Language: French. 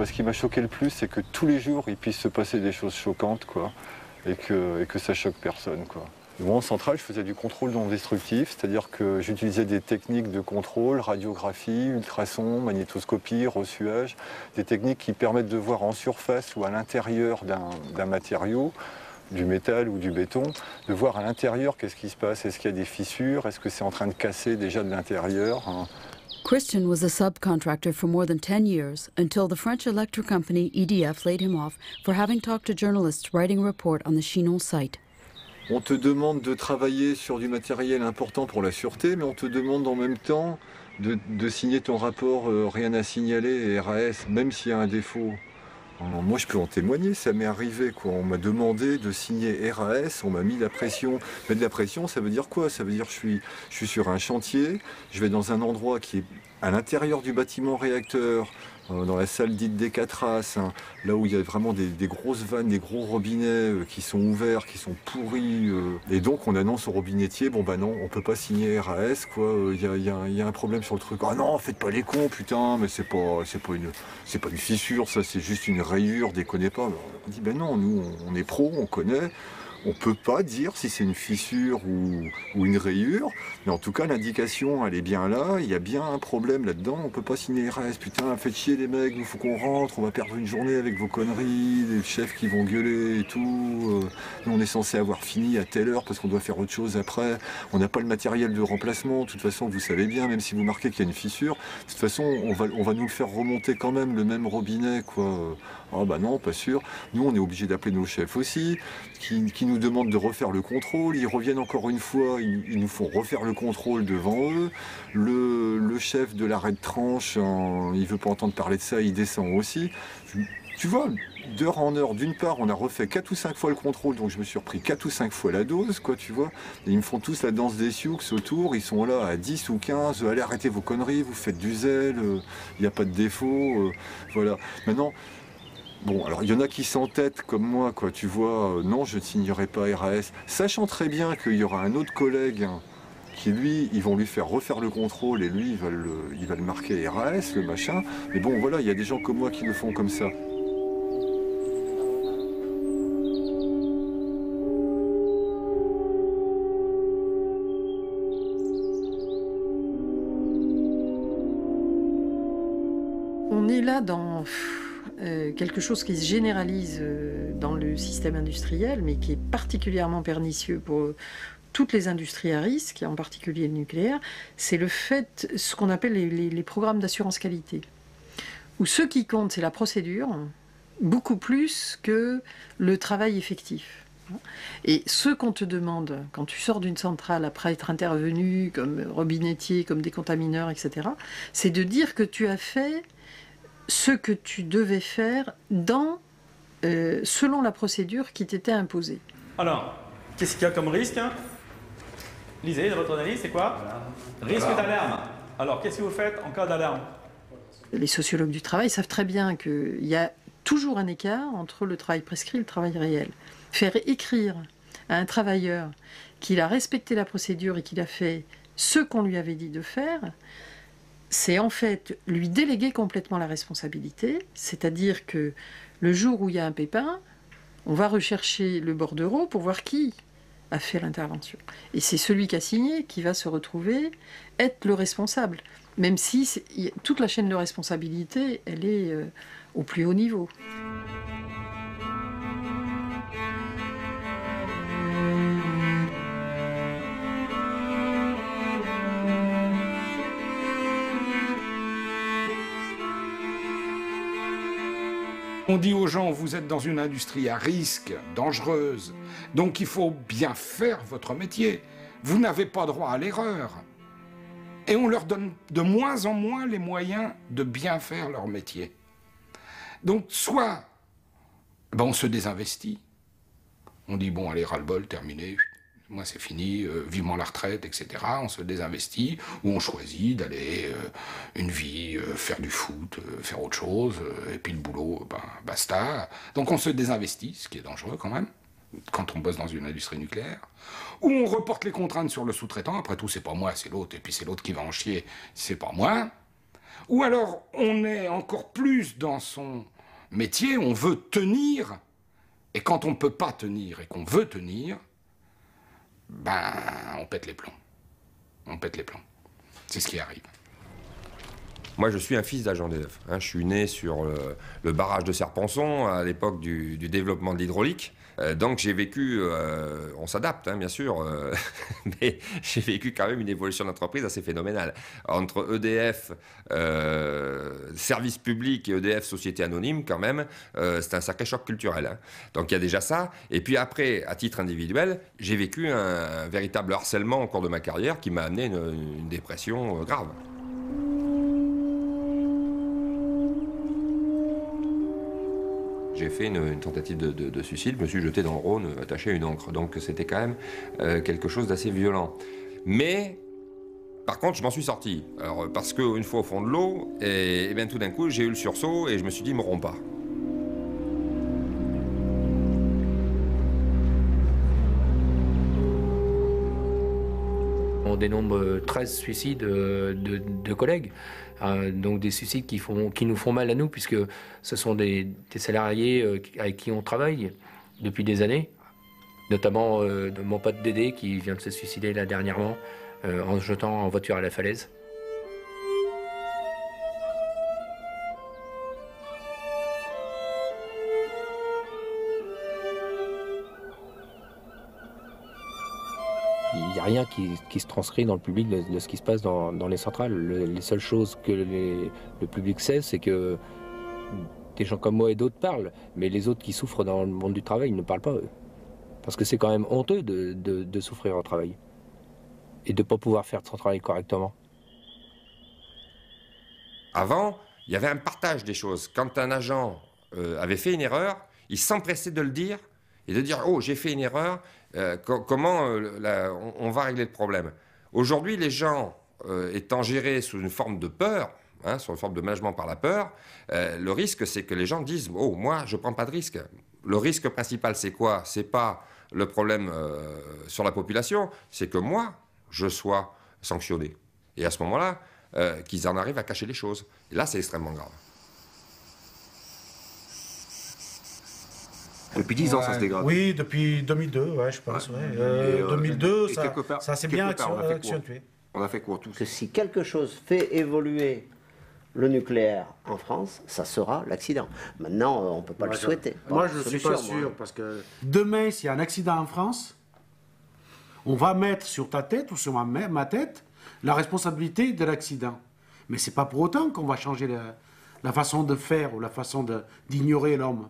Ce qui m'a choqué le plus, c'est que tous les jours, il puisse se passer des choses choquantes, quoi, et que ça choque personne, quoi. Moi, en centrale, je faisais du contrôle non destructif, c'est-à-dire que j'utilisais des techniques de contrôle, radiographie, ultrasons, magnétoscopie, ressuage, des techniques qui permettent de voir en surface ou à l'intérieur d'un matériau, du métal ou du béton, de voir à l'intérieur qu'est-ce qui se passe, est-ce qu'il y a des fissures, est-ce que c'est en train de casser déjà de l'intérieur, hein. Christian was a subcontractor for more than 10 years until the French electric company EDF laid him off for having talked to journalists writing a report on the Chinon site. On te demande de travailler sur du matériel important pour la sûreté, mais on te demande en même temps de signer ton rapport rien à signaler et RAS, même s'il y a un défaut. Alors, moi, je peux en témoigner, ça m'est arrivé, quoi. On m'a demandé de signer RAS, on m'a mis la pression. Mais de la pression, ça veut dire quoi? Ça veut dire que je suis sur un chantier, je vais dans un endroit qui est à l'intérieur du bâtiment réacteur, dans la salle dite des 4 As, hein, là où il y a vraiment des grosses vannes, des gros robinets qui sont ouverts, qui sont pourris. Et donc on annonce au robinettier, bon bah non, on peut pas signer RAS, quoi, il y a un problème sur le truc. Ah non, faites pas les cons, putain, mais c'est pas une fissure, ça c'est juste une rayure, déconnez pas. Alors, on dit ben non, nous on est pro, on connaît. On ne peut pas dire si c'est une fissure ou une rayure, mais en tout cas l'indication elle est bien là, il y a bien un problème là-dedans, on ne peut pas signer RS, putain faites chier les mecs, il faut qu'on rentre, on va perdre une journée avec vos conneries, les chefs qui vont gueuler et tout, nous on est censé avoir fini à telle heure parce qu'on doit faire autre chose après, on n'a pas le matériel de remplacement, de toute façon vous savez bien, même si vous marquez qu'il y a une fissure, de toute façon on va nous le faire remonter quand même, le même robinet quoi. Ah bah non, pas sûr. Nous, on est obligé d'appeler nos chefs aussi, qui nous demandent de refaire le contrôle. Ils reviennent encore une fois, ils nous font refaire le contrôle devant eux. Le chef de l'arrêt de tranche, il veut pas entendre parler de ça, il descend aussi. Tu vois, d'heure en heure, d'une part, on a refait 4 ou 5 fois le contrôle, donc je me suis repris 4 ou 5 fois la dose, quoi, tu vois. Et ils me font tous la danse des sioux autour, ils sont là à 10 ou 15, allez, arrêtez vos conneries, vous faites du zèle, il n'y a pas de défaut, voilà. Maintenant, bon, alors il y en a qui s'entêtent comme moi, quoi, tu vois, non, je ne signerai pas RAS, sachant très bien qu'il y aura un autre collègue hein, qui, lui, ils vont lui faire refaire le contrôle et lui, il va le marquer RAS, le machin. Mais bon, voilà, il y a des gens comme moi qui le font comme ça. On est là dans quelque chose qui se généralise dans le système industriel, mais qui est particulièrement pernicieux pour toutes les industries à risque, et en particulier le nucléaire, c'est le fait, ce qu'on appelle les programmes d'assurance qualité, où ce qui compte, c'est la procédure, beaucoup plus que le travail effectif. Et ce qu'on te demande, quand tu sors d'une centrale après être intervenu comme robinettier, comme décontamineur, etc., c'est de dire que tu as fait ce que tu devais faire selon la procédure qui t'était imposée. Alors, qu'est-ce qu'il y a comme risque? Lisez, dans votre analyse, c'est quoi? Risque d'alarme. Alors, qu'est-ce que vous faites en cas d'alarme? Les sociologues du travail savent très bien qu'il y a toujours un écart entre le travail prescrit et le travail réel. Faire écrire à un travailleur qu'il a respecté la procédure et qu'il a fait ce qu'on lui avait dit de faire, c'est en fait lui déléguer complètement la responsabilité, c'est-à-dire que le jour où il y a un pépin, on va rechercher le bordereau pour voir qui a fait l'intervention. Et c'est celui qui a signé qui va se retrouver être le responsable, même si toute la chaîne de responsabilité, elle est au plus haut niveau. On dit aux gens, vous êtes dans une industrie à risque, dangereuse, donc il faut bien faire votre métier. Vous n'avez pas droit à l'erreur. Et on leur donne de moins en moins les moyens de bien faire leur métier. Donc soit on se désinvestit, on dit bon allez ras-le-bol, terminé, moi c'est fini, vivement la retraite, etc. On se désinvestit, ou on choisit d'aller une vie, faire du foot, faire autre chose, et puis le boulot, basta. Donc on se désinvestit, ce qui est dangereux quand même, quand on bosse dans une industrie nucléaire. Ou on reporte les contraintes sur le sous-traitant, après tout c'est pas moi, c'est l'autre, et puis c'est l'autre qui va en chier, c'est pas moi. Ou alors, on est encore plus dans son métier, on veut tenir, et quand on ne peut pas tenir et qu'on veut tenir, ben, on pète les plombs. On pète les plombs. C'est ce qui arrive. Moi, je suis un fils d'agent d'EDF. Je suis né sur le barrage de Serponçon, à l'époque du développement de l'hydraulique. Donc j'ai vécu, on s'adapte bien sûr, mais j'ai vécu quand même une évolution d'entreprise assez phénoménale. Entre EDF, service public, et EDF, société anonyme quand même, c'est un sacré choc culturel. Donc il y a déjà ça. Et puis après, à titre individuel, j'ai vécu un véritable harcèlement au cours de ma carrière qui m'a amené une dépression grave. J'ai fait une tentative de suicide, je me suis jeté dans le Rhône attaché à une ancre. Donc c'était quand même quelque chose d'assez violent. Mais, par contre, je m'en suis sorti. Alors, parce qu'une fois au fond de l'eau, et bien tout d'un coup, j'ai eu le sursaut et je me suis dit, me romps pas. On dénombre 13 suicides de collègues, donc des suicides qui nous font mal à nous, puisque ce sont des salariés avec qui on travaille depuis des années, notamment mon pote Dédé qui vient de se suicider là dernièrement en se jetant en voiture à la falaise. Il n'y a rien qui se transcrit dans le public de ce qui se passe dans les centrales. Les seules choses que le public sait, c'est que des gens comme moi et d'autres parlent, mais les autres qui souffrent dans le monde du travail ne parlent pas, eux. Parce que c'est quand même honteux de souffrir au travail et de ne pas pouvoir faire son travail correctement. Avant, il y avait un partage des choses. Quand un agent avait fait une erreur, il s'empressait de le dire et de dire « Oh, j'ai fait une erreur, comment on va régler le problème ?» Aujourd'hui, les gens étant gérés sous une forme de peur, sous une forme de management par la peur, le risque, c'est que les gens disent « Oh, moi, je ne prends pas de risque. » Le risque principal, c'est quoi? C'est pas le problème sur la population, c'est que moi, je sois sanctionné. Et à ce moment-là, qu'ils en arrivent à cacher les choses. Et là, c'est extrêmement grave. Depuis 10 ans, ça se dégrade. Oui, depuis 2002, ouais, je pense. Ouais. 2002, ça s'est bien accentué. On a fait quoi tous? Que si quelque chose fait évoluer le nucléaire en France, ça sera l'accident. Maintenant, on ne peut pas le souhaiter. Moi, je ne suis pas sûr, parce que demain, s'il y a un accident en France, on va mettre sur ta tête ou sur ma tête la responsabilité de l'accident. Mais ce n'est pas pour autant qu'on va changer la façon de faire ou la façon d'ignorer l'homme.